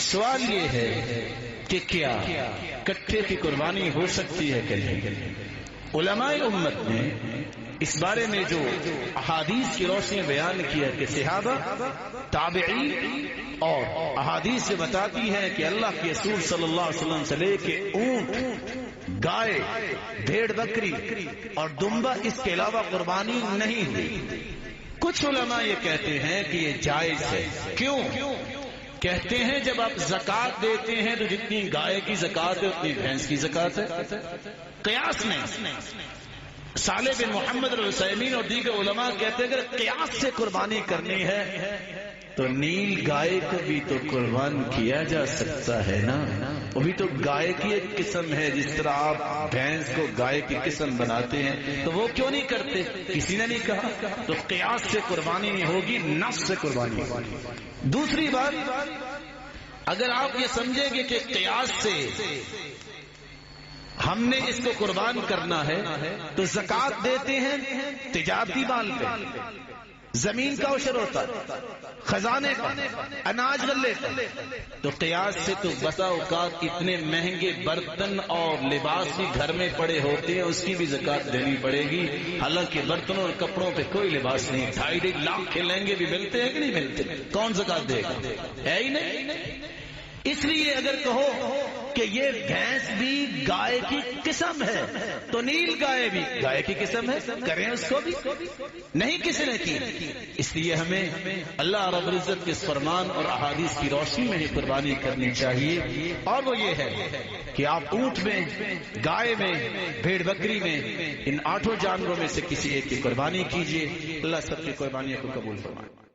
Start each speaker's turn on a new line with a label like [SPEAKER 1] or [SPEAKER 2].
[SPEAKER 1] سوال یہ ہے کہ کیا کٹھے کی قربانی ہو سکتی ہے کہ نہیں؟ علماء امت نے اس بارے میں جو احادیث کی روشنی بیان کیا کہ صحابہ، تابعین اور احادیث سے بتاتی ہے کہ اللہ کے رسول صلی اللہ علیہ وسلم سے لے کے اونٹ، گائے، بھیڑ بکری اور دمبا اس کے علاوہ قربانی نہیں ہوئی۔ کچھ علماء یہ کہتے ہیں کہ یہ جائز ہے۔ کیوں؟ کہتے ہیں جب آپ زکوٰۃ دیتے ہیں تو جتنی گائے کی زکوٰۃ ہے اتنی بھینس کی زکوٰۃ ہے۔ قیاس میں صالح بن محمد العثیمین اور دیگر علماء کہتے ہیں اگر قیاس سے قربانی کرنی ہے تو نیل گائے کو بھی تو قربان کیا جا سکتا ہے نا، وہ بھی تو گائے کی ایک قسم ہے، جس طرح آپ بھینس کو گائے کی قسم بناتے ہیں، تو وہ کیوں نہیں کرتے؟ کسی نے نہیں کہا، تو قیاس سے قربانی نہیں ہوگی، نص سے قربانی ہوگی۔ دوسری بات، اگر آپ یہ سمجھیں گے کہ قیاس سے ہم نے اس کو قربان کرنا ہے تو زکوٰۃ دیتے ہیں تجارتی مال پہ، زمین کا عشر ہوتا ہے، خزانے کا، اناج غلے کا، تو قیاس سے تو بسا اوقات اتنے مہنگے برتن اور لباس بھی گھر میں پڑے ہوتے ہیں، اس کی بھی زکوٰۃ دینی پڑے گی، حالانکہ برتنوں اور کپڑوں پہ کوئی لباس نہیں۔ 2.5 لاکھ کے لہنگے بھی ملتے ہیں کہ نہیں ملتے؟ کون زکوٰۃ دے گا؟ ہے ہی نہیں۔ اس لیے اگر کہو کہ یہ بھینس بھی گائے کی قسم ہے تو نیل گائے بھی گائے کی قسم ہے، کریں اس کو بھی، نہیں کسی نے کی۔ اس لیے ہمیں اللہ رب العزت کے فرمان اور احادیث کی روشنی میں ہی قربانی کرنی چاہیے، اور وہ یہ ہے کہ آپ اونٹ میں، گائے میں، بھیڑ بکری میں، ان 8 جانوروں میں سے کسی ایک کی قربانی کیجیے۔ اللہ سب کی قربانیوں کو قبول فرمائے۔